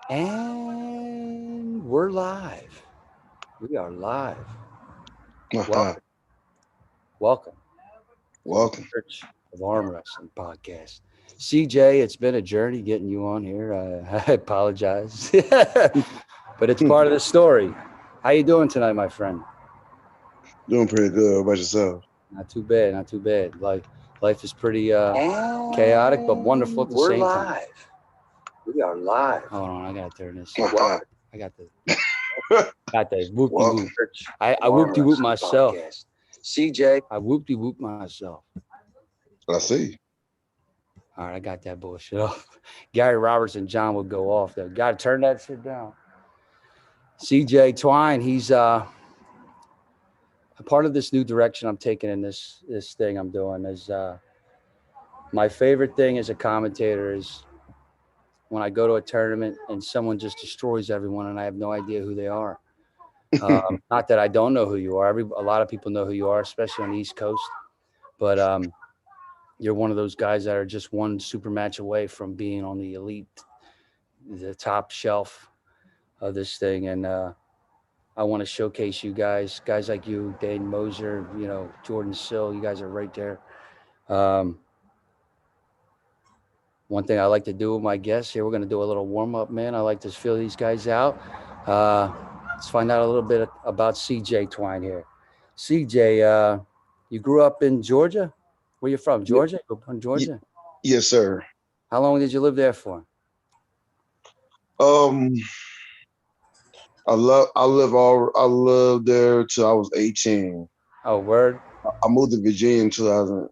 And we're live. We are live. Uh-huh. Welcome, welcome to the Welcome. Church of Arm Wrestling podcast. CJ, it's been a journey getting you on here. I apologize, but it's part of the story. How you doing tonight, my friend? Doing pretty good. What about yourself? Not too bad. Not too bad. Life is pretty chaotic, but wonderful at the same time. Live. We are live. Hold on, I gotta turn this. Uh-huh. I got the whoop de whoop. Welcome. I whoop de whoop myself. CJ, I whoop de whoop myself. I see. All right, I got that bullshit off. Gary Roberts and John would go off though. Got to turn that shit down. Cj Twine, he's a part of this new direction I'm taking in this thing I'm doing. Is my favorite thing as a commentator is when I go to a tournament and someone just destroys everyone and I have no idea who they are. Not that I don't know who you are. A lot of people know who you are, especially on the East Coast. But you're one of those guys that are just one super match away from being on the elite, the top shelf of this thing. And I want to showcase you guys like you, Dane Moser, Jordan Sill. You guys are right there. Um, One thing I like to do with my guests here, we're going to do a little warm up, man. I like to feel these guys out. Uh, let's find out a little bit about CJ Twine here. CJ, you grew up in Georgia? Where you from? Y- Georgia? Grew up in y- Georgia? yes, sir. How long did you live there for? Um, I lived there till I was 18. Oh, word. I moved to Virginia in 2000,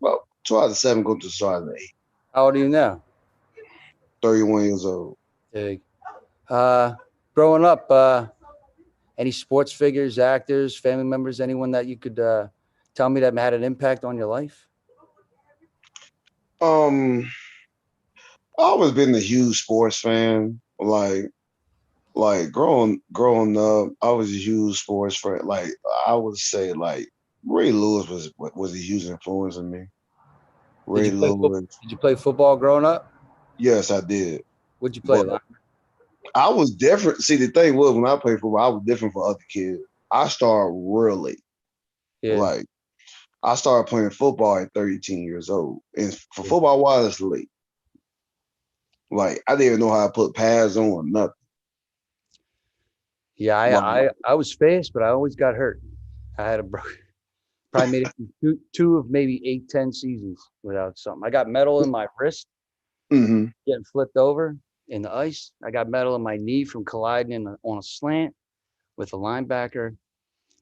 well, 2007, going to 2008. How old are you now? 31 years old. Dig. Uh, Growing up, any sports figures, actors, family members, anyone that you could tell me that had an impact on your life? Um, I always been a huge sports fan. Like growing up, I was a huge sports fan. Like I would say, like Ray Lewis was a huge influence on me. Did Ray you play football? Lewis, Did you play football growing up? yes, I did. What'd you play? But Line? I was different. See, the thing was when I played football, I was different from other kids. I started really Yeah. like I started playing football at 13 years old, and for football, wise, it's late. Like I didn't even know how to put pads on or nothing. Yeah, Like, I was fast, but I always got hurt. I had a probably made it through two of maybe 8, 10 seasons without something. I got metal in my wrist hmm getting flipped over in the ice. I got metal in my knee from colliding on a slant with a linebacker,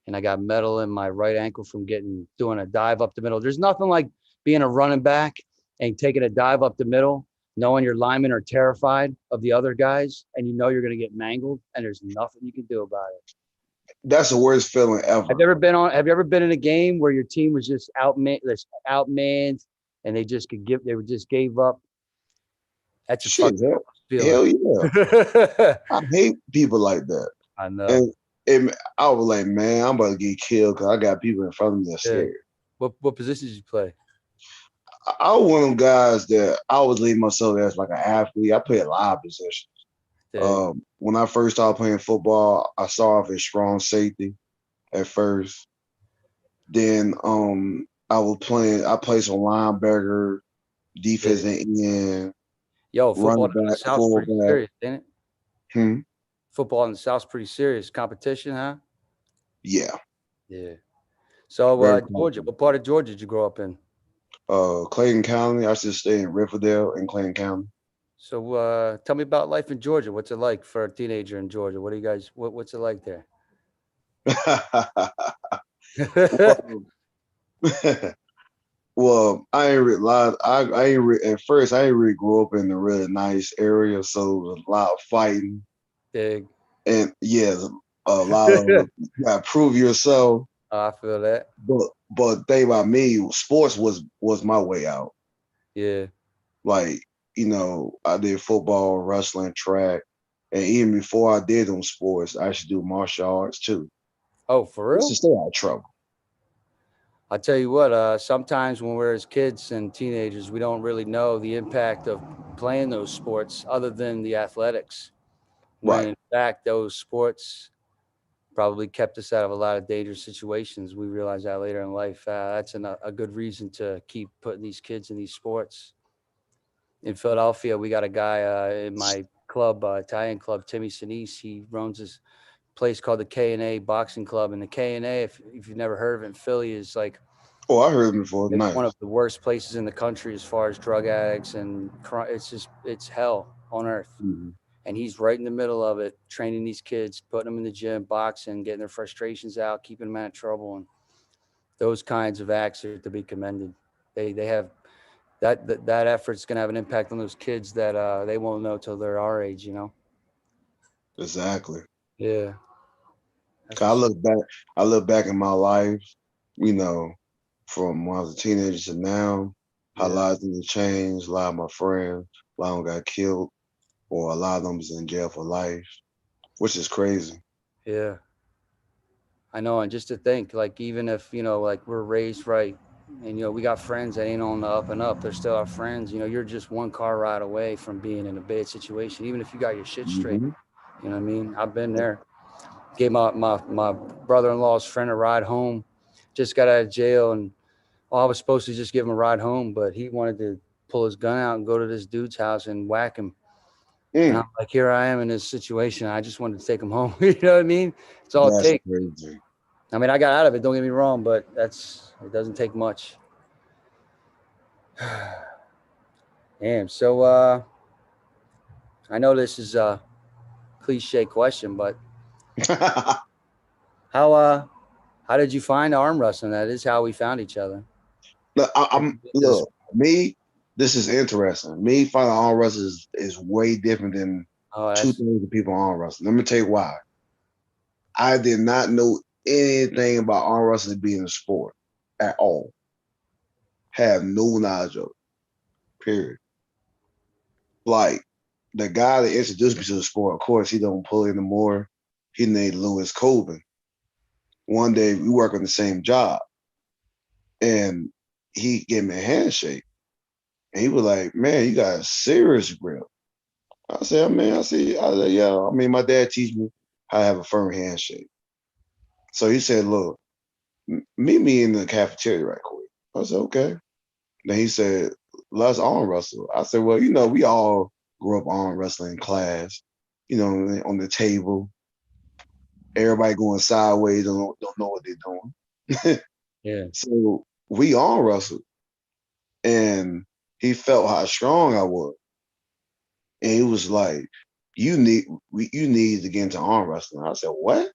and I got metal in my right ankle from doing a dive up the middle. There's nothing like being a running back and taking a dive up the middle, knowing your linemen are terrified of the other guys, and you know you're going to get mangled, and there's nothing you can do about it. that's the worst feeling ever. Have you ever been in a game where your team was just outmanned and they just gave up? That's a Shit, fucking feeling. hell yeah. I hate people like that. I know. And I was like, man, I'm about to get killed because I got people in front of me that Yeah. scared. What positions you play? I was one of them guys that I was leaving myself as like an athlete. I play a lot of positions. Dig. When I first started playing football, I started off as strong safety at first. Then I played some linebacker, Dig. defensive end, Yo, football running in the back, South's pretty fullback. serious, ain't it? Hmm. Football in the South's pretty serious. Competition, huh? Yeah, Yeah. So, very Georgia, confident. what part of Georgia did you grow up in? Clayton County. I should stay in Riverdale in Clayton County. So, tell me about life in Georgia. What's it like for a teenager in Georgia? What do you guys? What's it like there? well, well, I ain't really lie. I ain't at first. I ain't really grew up in a really nice area, so it was a lot of fighting Dig. and yeah, a lot of you gotta prove yourself. I feel that. But thing about me, sports was my way out. Yeah. Like I did football, wrestling, track, and even before I did them sports, I used to do martial arts too, Oh, for just to real? stay out of trouble. I'll tell you what, sometimes when we're as kids and teenagers, we don't really know the impact of playing those sports other than the athletics. When Right. in fact, those sports probably kept us out of a lot of dangerous situations. We realize that later in life. That's a good reason to keep putting these kids in these sports. In Philadelphia, we got a guy in my club, Italian club, Timmy Sinise. He runs this place called the K&A Boxing Club. And the K&A, if you've never heard of it in Philly, is like Oh, I heard him before. it's one of Nice. the worst places in the country as far as drug addicts and it's just it's hell on earth. Hmm. And he's right in the middle of it, training these kids, putting them in the gym, boxing, getting their frustrations out, keeping them out of trouble, and those kinds of acts are to be commended. They have that effort's going to have an impact on those kids that they won't know till they're our age. Exactly. Yeah, that's 'Cause what's up. I look back in my life, you know, from when I was a teenager to now, how a Yeah, lot of things changed. A lot of my friends, a lot of them got killed, or a lot of them is in jail for life, which is crazy. yeah. I know, and just to think, like even if like we're raised right, and we got friends that ain't on the up and up, they're still our friends. You're just one car ride away from being in a bad situation, even if you got your shit straight. Hmm. You know what I mean? I've been there. Gave my brother-in-law's friend a ride home. Just got out of jail, and I was supposed to just give him a ride home, but he wanted to pull his gun out and go to this dude's house and whack him. And I'm Mm, like, here I am in this situation. I just wanted to take him home. You know what I mean? It's all it that's takes. crazy. I mean, I got out of it. Don't get me wrong, but it doesn't take much. Damn. So I know this is a cliche question, but how uh how did you find arm wrestling? That is how we found each other. Look, How'd you get into this? look, me. This is interesting. Me finding arm wrestling is way different than Oh, two that's things that people arm wrestling. Let me tell you why. I did not know anything about arm wrestling being a sport at all. Have no knowledge of it. Period. Like the guy that introduced me to the sport, of course, he don't pull anymore. He named Lewis Colvin. One day we work on the same job, and he gave me a handshake, and he was like, "Man, you got a serious grip." I said, "Man, I said, yeah. I mean, my dad teach me how to have a firm handshake." So he said, "Look, meet me in the cafeteria right quick." I said, "Okay." Then he said, "Let's arm wrestle." I said, "Well, we all grew up arm wrestling in class, on the table. Everybody going sideways, don't know what they're doing." yeah, So we arm wrestled, and he felt how strong I was, and he was like, you need to get into arm wrestling." I said, "What?"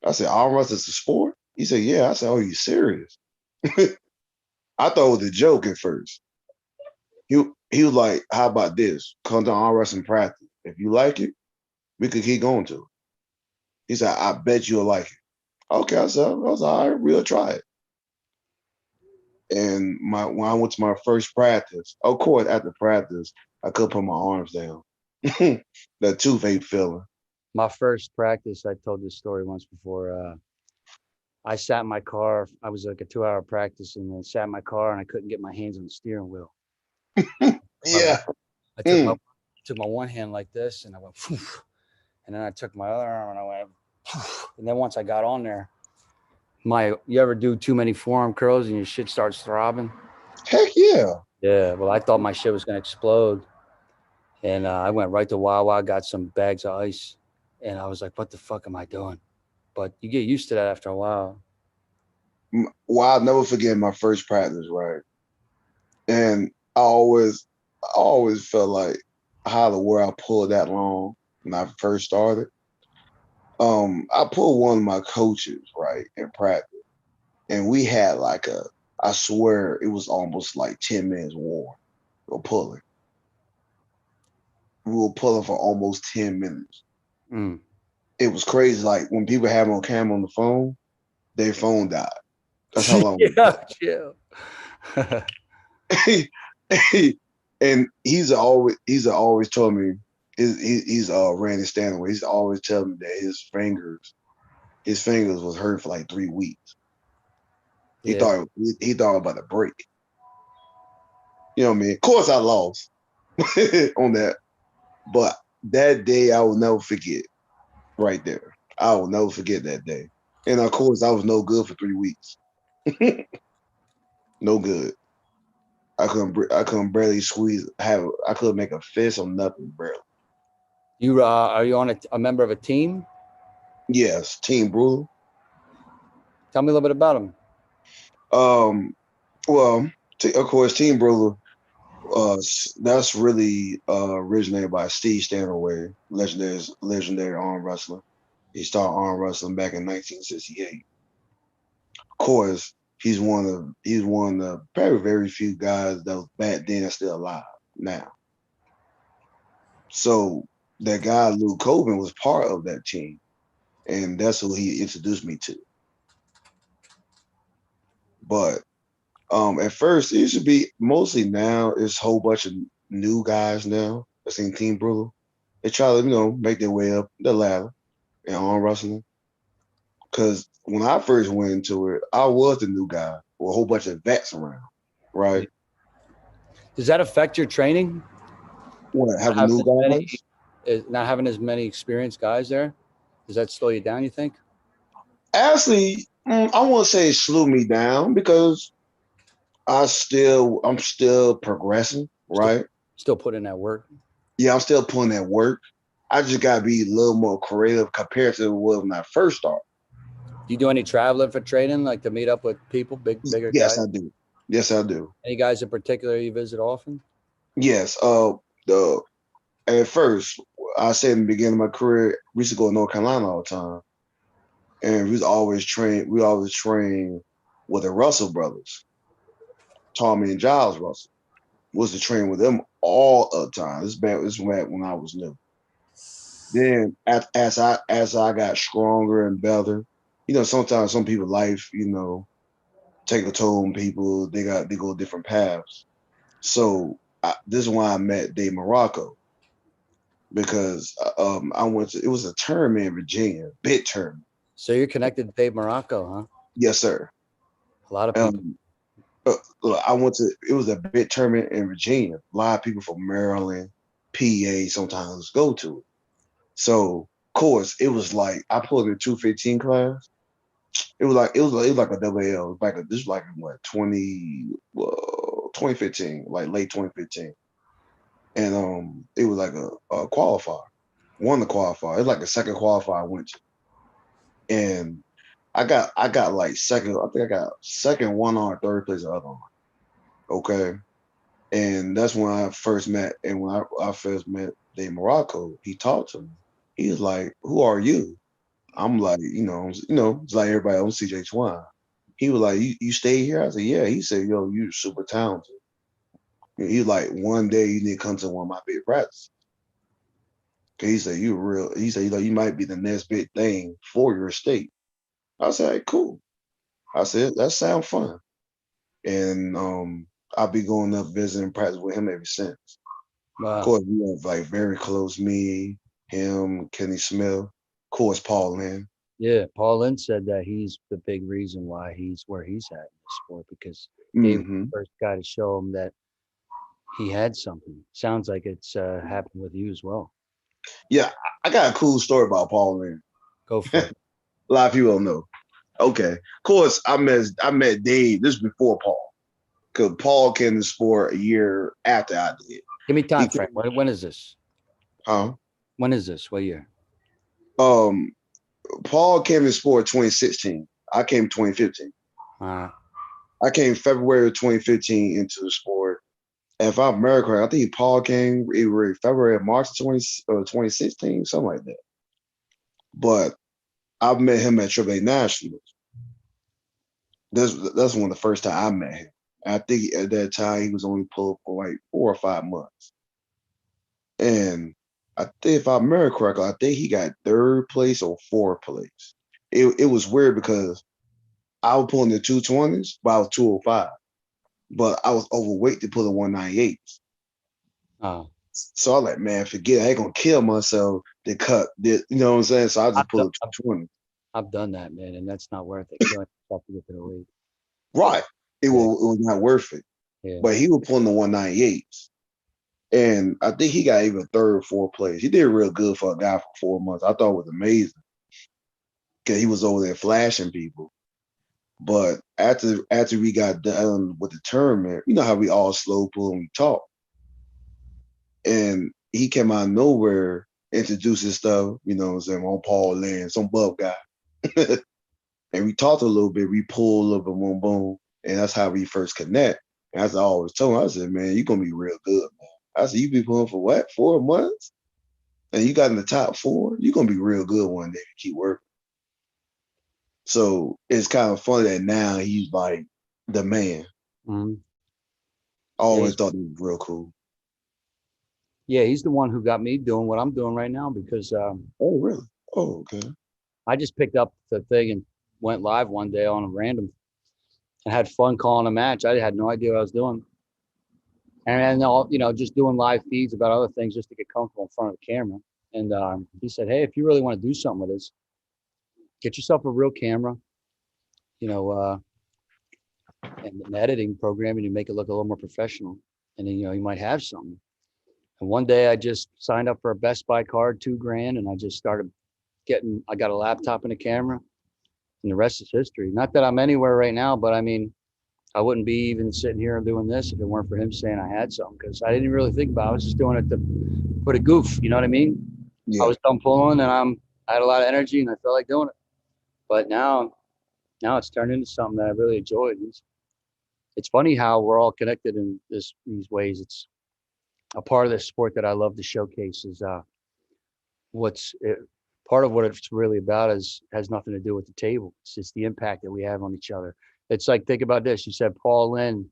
I said, "Arm wrestling's a sport?" He said, "Yeah." I said, "Oh, you serious?" I thought it was a joke at first. He was like, "How about this? Come to arm wrestling practice. If you like it, we could keep going to it." He said, "I bet you'll like it." Okay, I was all right. We'll try it. And when I went to my first practice, of course, after practice, I could put my arms down. That toothache feeling. my first practice. I told this story once before. I sat in my car. I was like a 2-hour practice, and then sat in my car, and I couldn't get my hands on the steering wheel. My Yeah. I Mm. took my one hand like this, and I went, phew, and then I took my other arm, and I went, phew, and then once I got on there, you ever do too many forearm curls and your shit starts throbbing? Heck yeah. Yeah. Well, I thought my shit was gonna explode, and I went right to Wawa, got some bags of ice, and I was like, "What the fuck am I doing?" But you get used to that after a while. Well, I'll never forget my first practice, right? And I always felt like how the world pulled that long when I first started. I pulled one of my coaches, right, in practice, and we had like I swear it was almost like 10 minutes war. We were pulling. We were pulling for almost 10 minutes. Mm. It was crazy. Like when people have on camera on the phone, their phone died. That's how long we Yeah, pulled. chill. And he's always told me he's Randy Stanley. He's always telling me that his fingers was hurt for like 3 weeks. He Yeah. thought he thought about a break. You know what I mean? Of course, I lost on that, but that day I will never forget. Right there, I will never forget that day. And of course, I was no good for 3 weeks. No good. I couldn't barely squeeze. I couldn't make a fist on nothing. Barely. You are you on a member of a team? Yes, Team Brewer. Tell me a little bit about them. Um, well, of course, Team Brewer. That's really originated by Steve Stanaway, legendary arm wrestler. He started arm wrestling back in 1968. Of course, he's one of the very few guys that was back then that's still alive now. So that guy Luke Coben was part of that team, and that's who he introduced me to. But at first it used to be mostly now it's a whole bunch of new guys now that's in Team Brutal. They try to make their way up the ladder in arm wrestling. Because when I first went into it, I was the new guy with a whole bunch of vets around, right? Does that affect your training? What Not having having new as many, guys? not having as many experienced guys there. Does that slow you down? You think? Actually, I won't say it slew me down because I'm still progressing, Still, right? still putting in that work. Yeah, I'm still putting that work. I just gotta be a little more creative compared to what when I first started. Do you do any traveling for training, like to meet up with people, bigger Yes, guys? I do. Yes, I do. Any guys in particular you visit often? Yes. The At first, I said in the beginning of my career, we used to go to North Carolina all the time, and we always train. We always train with the Russell brothers, Tommy and Giles Russell. Was to train with them all the time. This was back when I was new. Then as I got stronger and better, sometimes some people life, take a toll on people. They go different paths. So this is why I met Dave Morocco because I went to it was a tournament in Virginia, big tournament. So you're connected to Dave Morocco, huh? Yes, sir. A lot of people. Um, Look, I went to it was a big tournament in Virginia. A lot of people from Maryland, PA sometimes go to it. So of course it was like I pulled in 215 class. It was like a double L. This was like in what 2015, like late 2015, and it was like a qualifier. Won the qualifier. It's like a second qualifier I went to, and I got like second. I think I got second one on third place the other one. Okay, and that's when I first met. And when I first met Dave Morocco, he talked to me. He was like, "Who are you?" I'm like, it's like everybody else, Cj Twine. He was like, you stay here? I said, yeah. He said, yo, you super talented. He was like, one day you need to come to one of my big practices. He said, you real. He said, you might be the next big thing for your state. I said, hey, cool. I said, that sounds fun. And I'll be going up visiting practice with him ever since. Of Wow. course, we have like very close, me, him, Kenny Smith, of course, Paul Lynn. Yeah, Paul Lynn said that he's the big reason why he's where he's at in the sport because Dave was Hmm. the first guy to show him that he had something. Sounds like it's happened with you as well. Yeah, I got a cool story about Paul Lynn. Go for A it. lot of people don't know. Okay. Of course, I met Dave. This is before Paul. Because Paul came to sport a year after I did. Give me time He frame. came, When is this? huh? When is this? What year? Um, Paul came to sport 2016. I came 2015. Uh, I came February of 2015 into the sport. And if I remember correctly, I think Paul came either February or March 2016, something like that. But I met him at Triple A Nationals. That's one of the first time I met him. I think at that time he was only pulled for like 4 or 5 months. And I think if I remember correctly, I think he got third place or fourth place. It was weird because I was pulling the 220s, but I was 205. But I was overweight to pull the 198. oh, So I was like, man, forget it. I ain't gonna kill myself to cut this, you know what I'm saying? So I I've just done, pulled the I've, 220. I've done that, man, and that's not worth it. Killing yourself to get to the weight. Right. Yeah, It was not worth it. yeah. But he was pulling the 198s. And I think he got even third, fourth place. He did real good for a guy for 4 months. I thought it was amazing because he was over there flashing people. But after we got done with the tournament, you know how we all slow pull and we talk. And he came out of nowhere, introduced his stuff, you know what I'm saying, on Paul Lynn, some buff guy. And we talked a little bit, we pulled a little bit, boom, boom. And that's how we first connect. And as I always told him, I said, man, you're gonna be real good, man. I said, you be pulling for what? 4 months? And you got in the top four, you're gonna be real good one day. Keep working. So it's kind of funny that now he's like the man. Mhm. I Yeah, always thought he was real cool. yeah, he's the one who got me doing what I'm doing right now because Oh, really? Oh, okay. I just picked up the thing and went live one day on a random and had fun calling a match. I had no idea what I was doing. And then all, just doing live feeds about other things just to get comfortable in front of the camera. And he said, "Hey, if you really want to do something with this, get yourself a real camera, you know, and an editing program, and you make it look a little more professional. And then you might have something." And one day I just signed up for a Best Buy card, 2 grand, and I just started getting. I got a laptop and a camera, and the rest is history. Not that I'm anywhere right now, but I mean, I wouldn't be even sitting here and doing this if it weren't for him saying I had something because I didn't really think about it. I was just doing it to put a goof. You know what I mean? I Yeah. was done pulling and I had a lot of energy and I felt like doing it. But now it's turned into something that I really enjoyed. It's funny how we're all connected in these ways. It's a part of the sport that I love to showcase is what's it, part of what it's really about is has nothing to do with the table. It's just the impact that we have on each other. It's like think about this. You said Paul Lynn,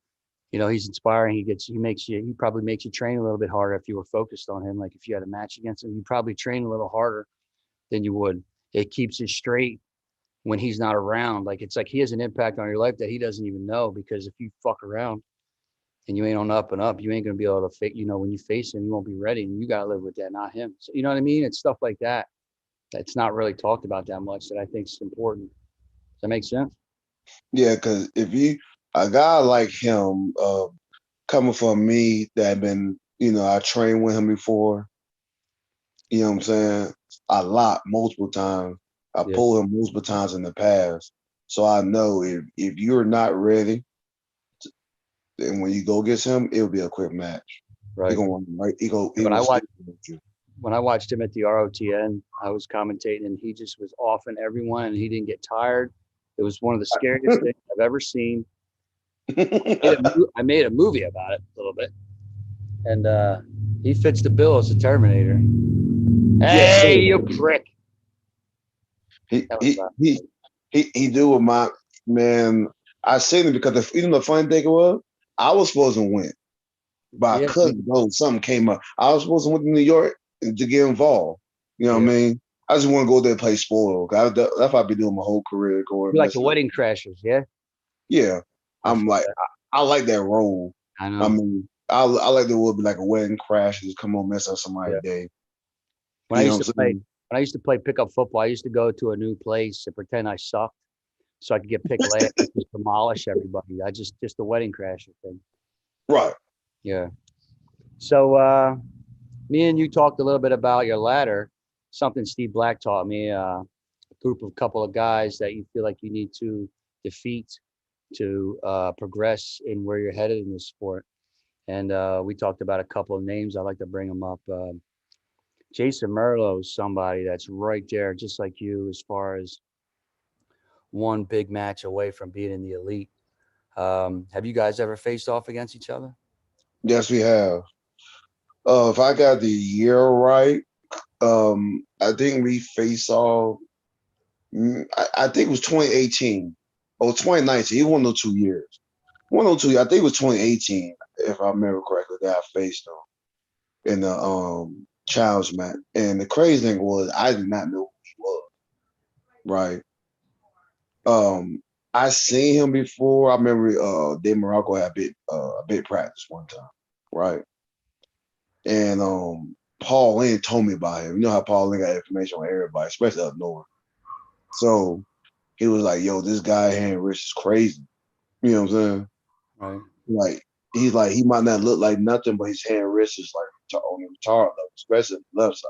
he's inspiring. He probably makes you train a little bit harder if you were focused on him. Like if you had a match against him, you probably train a little harder than you would. It keeps you straight when he's not around. Like it's like he has an impact on your life that he doesn't even know because if you fuck around and you ain't on the up and up, you ain't gonna be able to face. When you face him, you won't be ready, and you gotta live with that, not him. So you know what I mean? It's stuff like that that's not really talked about that much that I think is important. Does that make sense? Yeah, because if you a guy like him, coming from me that been, I trained with him before, you know what I'm saying? A lot, multiple times. I Yeah. pulled him multiple times in the past. So I know if you're not ready, and when you go against him, it'll be a quick match. He Right. gonna run right. He When will I stick watched with you. when I watched him at the ROTN, I was commentating, and he just was off in everyone, and he didn't get tired. It was one of the scariest things I've ever seen. I made a movie about it a little bit, and he fits the bill as a Terminator. Yes, sir. Hey, you prick! He That was he he he do with my man. I seen it because the funny thing was, I was supposed to win, but I yeah, couldn't go. Something came up. I was supposed to win to New York to get involved. You know what I yeah. mean? I just want to go there and play spoil. That's what I've been doing my whole career, You going like the messing up. Wedding Crashers, yeah? Yeah, I I'm feel like that. I like that role. I I know. mean, I like the would be like a wedding crash. Just come on, mess up Yeah. somebody's day. When I You know used what to I'm play saying? when I used to play pickup football, I used to go to a new place and pretend I sucked so I could get picked last and just demolish everybody. I just the Wedding Crasher thing. Right. Yeah. So me and you talked a little bit about your ladder, something Steve Black taught me, a group of couple of guys that you feel like you need to defeat to progress in where you're headed in this sport. And we talked about a couple of names. I like to bring them up. Jason Merlo is somebody that's right there, just like you, as far as one big match away from being in the elite. Have you guys ever faced off against each other? Yes, we have. If I got the year right, I think we face off. I think it was 2018 or 2019. It was one of those 2 years. One of those 2 years. I think it was 2018, if I remember correctly, that I faced him in the challenge match. And the crazy thing was, I did not know who he was. Right. Um, I seen him before. I remember Dave Morocco had a bit practice one time. Right. And Paul Lynn told me about him. You know how Paul Lynn got information on everybody, especially up north. So he was like, "Yo, this guy Henry Rich is crazy." You know what I'm saying? Right. Like he's like he might not look like nothing, but his hand wrist is like on the retard level, especially the left side,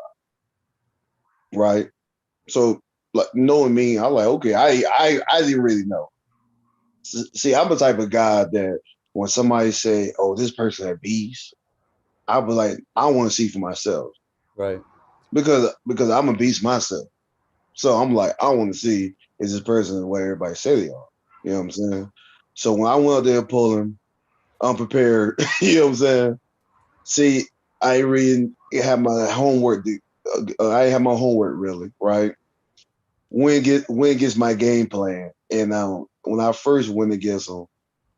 right? So like knowing me, I'm like, okay, I didn't really know. See, I'm the type of guy that when somebody say, "Oh, this person a beast," I be like, I want to see for myself Right. because I'm a beast myself. So I'm like, I want to see is this person what everybody say they are. You know what I'm saying? So when I went out there pulling, unprepared, you know what I'm saying? See, I ain't reading, have my homework. I ain't have my homework really, right? When gets my game plan, and when I first went against him,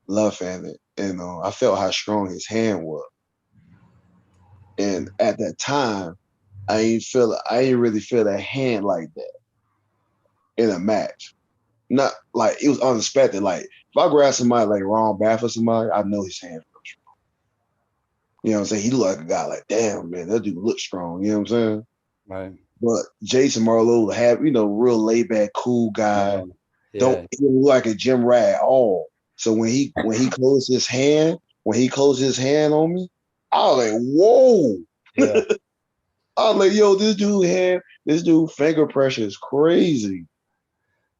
left-handed, and I felt how strong his hand was, and at that time, I ain't really feel that hand like that in a match. Not like it was unexpected. Like if I grab somebody like Ron Bath or somebody, I know his hand. You know what I'm saying? He look like a guy like, damn man, that dude look strong. You know what I'm saying? Right. But Jason Marlowe have real laid back, cool guy. No. Don't Yeah. he don't look like a gym rat at all. So when he closed his hand, when he closed his hand on me, I was like, whoa. Yeah. I was like, yo, this dude finger pressure is crazy.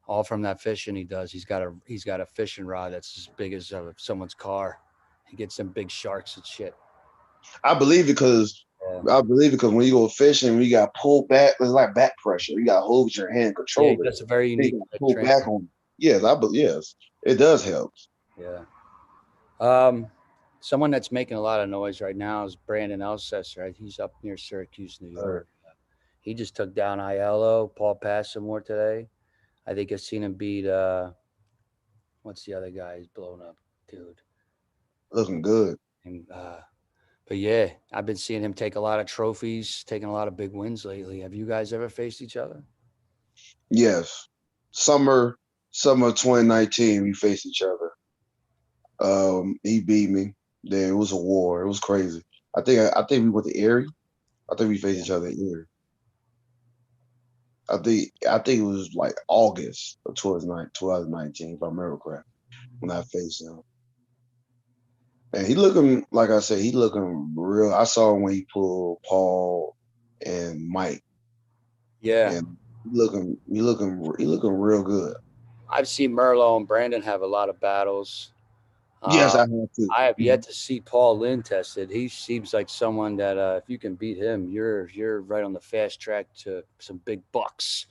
All from that fishing he does. He's got a fishing rod that's as big as someone's car. He gets some big sharks and shit. I believe because Yeah. when you go fishing, you got pull back. It's like back pressure. You got to hold your hand, Yeah. He control it. does a very Then unique you got to pull training. back on. Yes, I believe. Yes, it does help. Yeah. Um, Someone that's making a lot of noise right now is Brandon Elsesser. Right? He's up near Syracuse, New Uh, York. He just took down Aiello, Paul Passamore today. I think I've seen him beat what's the other guy who's blown up, dude? looking good. And but yeah, I've been seeing him take a lot of trophies, taking a lot of big wins lately. Have you guys ever faced each other? Yes, summer summer 2019, we faced each other. He beat me. Then it was a war. It was crazy. I think we went to Erie. I think we faced Yeah. each other in Erie. I think it was like August of 2019, if I remember correct, when I faced him. And he looking, like I said, he looking real. I saw him when he pulled Paul and Mike, Yeah. and he looking real good. I've seen Merlo and Brandon have a lot of battles. Yes, Uh, I have to. I have yet Mhm. to see Paul Lynn tested. He seems like someone that if you can beat him, you're right on the fast track to some big bucks.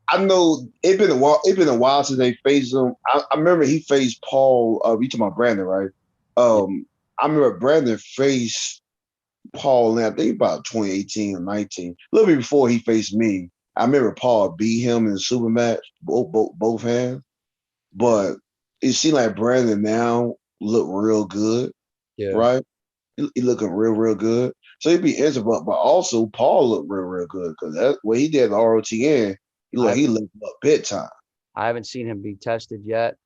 I know it been a while. It been a while since they faced him. I remember he faced Paul. You talking about Brandon, right? Yeah, I remember Brandon faced Paul in I think about 2018 or 19, a little bit before he faced me. I remember Paul beat him in the super match, both hands. yeah, But it seemed like Brandon now look real good, yeah. right? He looking real good. So it'd be interesting, but also Paul looked real good because that what he did at the ROTN, I he looked up big time. I haven't seen him be tested yet.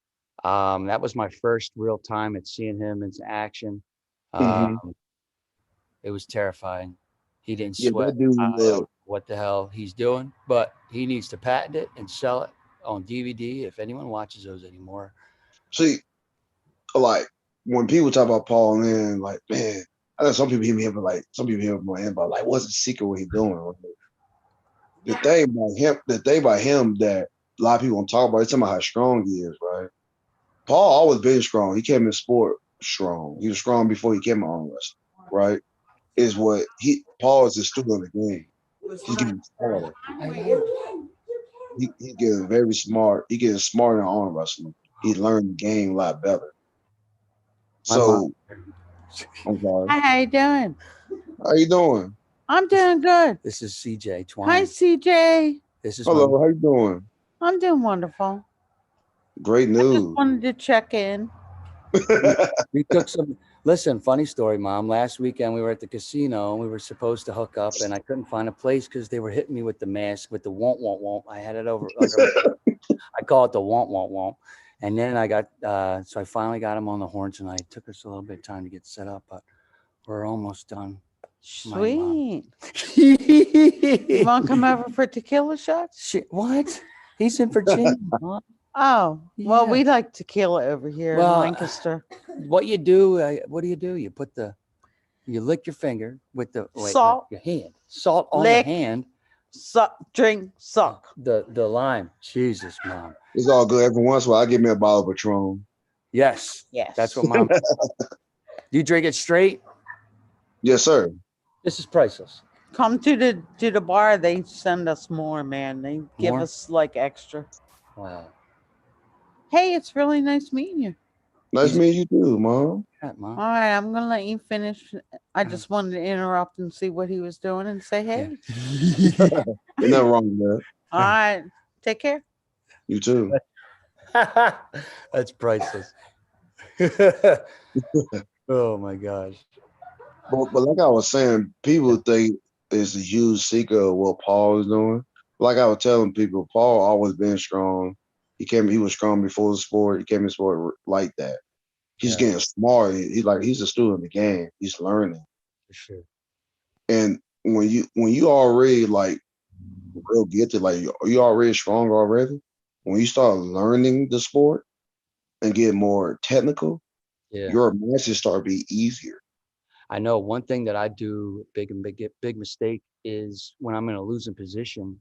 That was my first real time at seeing him in action. Um, Hmm. it was terrifying. He didn't Yeah, sweat. that dude I don't know look. what the hell he's doing, but he needs to patent it and sell it on DVD if anyone watches those anymore. See, like when people talk about Paul, man, like man, I know some people hear me here, but like some people hear me about like what's the secret what he doing? Right? The thing about him that a lot of people don't talk about, it's talking about how strong he is, right? Paul always been strong. He came in sport strong. He was strong before he came in arm wrestling, right? Is what he Paul is a student of the game. He's getting smarter. He getting very smart. He getting smarter in arm wrestling. He learned the game a lot better. My mom. So I'm sorry. Hi, how you doing? How you doing? I'm This, doing good. this is CJ Hi, Twine. CJ. This is my. Hello, how you doing? I'm doing wonderful. Great I just news. wanted to check in. We, we took some. Listen, funny story, Mom. Last weekend we were at the casino and we were supposed to hook up, and I couldn't find a place because they were hitting me with the mask with the won't. I had it over under. I call it the won't. And then I got so I finally got him on the horn tonight. It took us a little bit of time to get set up, but we're almost done. My mom. Sweet. You want to come over for tequila shots? Shit, what? He's in Virginia, Mom. Oh, well, Yeah. we like tequila over here in Well, Lancaster. what you do? What do? You lick your finger with Salt, your hand, salt on the lick, hand, suck, drink, suck. the lime. Jesus, mom. It's all good. Every once in a while, I give me a bottle of Patron. Yes, that's Yes. what mom. Do you drink it straight? Yes, sir. This is priceless. Come to the bar, they send us more, man. They give More? us like extra. Wow. Hey, it's really nice meeting you. Nice He's meeting you too, mom. that, mom. All right, I'm gonna let you finish. I just wanted to interrupt and see what he was doing and say Yeah. hey. Ain't nothing wrong with that. All right, take care. You too. That's priceless. Oh my gosh. But like I was saying, people think it's a huge secret of what Paul is doing. Like I was telling people, Paul always been strong. He was strong before the sport. He came in the sport like that. He's Yeah, getting smart. He's a student of the game. He's learning. for sure. And when you already like real gifted, like you already strong already. When you start learning the sport and get more technical, Yeah. your matches start to be easier. I know one thing that I do big mistake is when I'm in a losing position,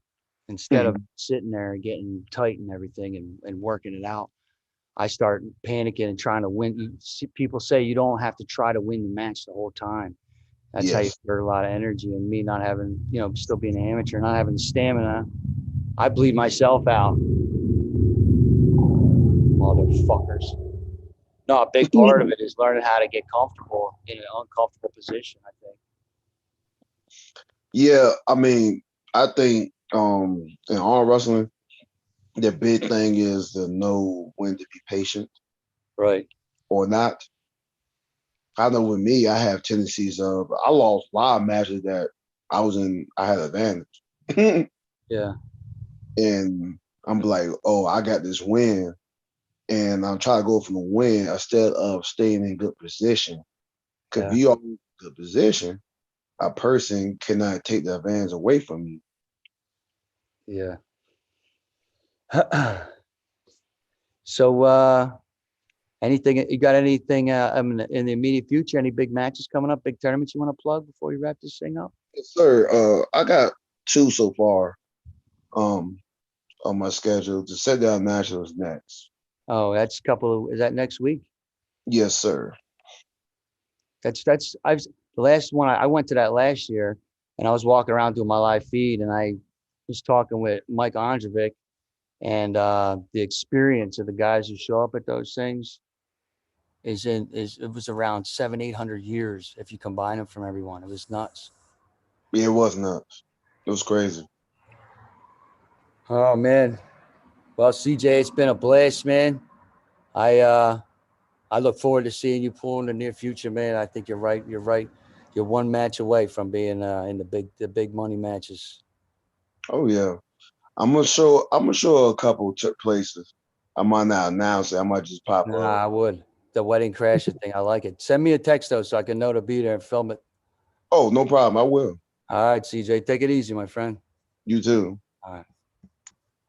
instead of Mhm. sitting there and getting tight and everything and working it out, I start panicking and trying to win. People say you don't have to try to win the match the whole time. That's how you Yes. exert a lot of energy. And me not having, still being an amateur, not having the stamina, I bleed myself out. Motherfuckers. No, a big part of it is learning how to get comfortable in an uncomfortable position, I think. Yeah, I mean, I think in arm wrestling, the big thing is to know when to be patient Right. or not. I know with me, I have tendencies of I lost a lot of matches that I had advantage. Yeah. And I'm like, oh, I got this win. And I'm trying to go for the win instead of staying in good position. Because if Yeah. you are in good position, a person cannot take the advantage away from you. Yeah. So, anything you got? Anything in the immediate future? Any big matches coming up? Big tournaments you want to plug before we wrap this thing up? Yes, sir. I got two so far um, on my schedule. To set down nationals next. Oh, that's a couple. Is that next week? Yes, sir. That's I've the last one I went to that last year, and I was walking around doing my live feed, and I was talking with Mike Androvic, and the experience of the guys who show up at those things is it was around 700-800 years if you combine them from everyone. It was nuts. Yeah, it was nuts. It was crazy. Oh man. Well, CJ, it's been a blast, man. I uh I look forward to seeing you pull in the near future, man. I think you're right. You're right. You're one match away from being in the big money matches. Oh yeah. I'm gonna show a couple places. I might not announce it. I might just pop up. Nah, I would. The wedding crasher thing, I like it. Send me a text though, so I can know to be there and film it. Oh, no problem. I will. All right, CJ, take it easy, my friend. You too. All right.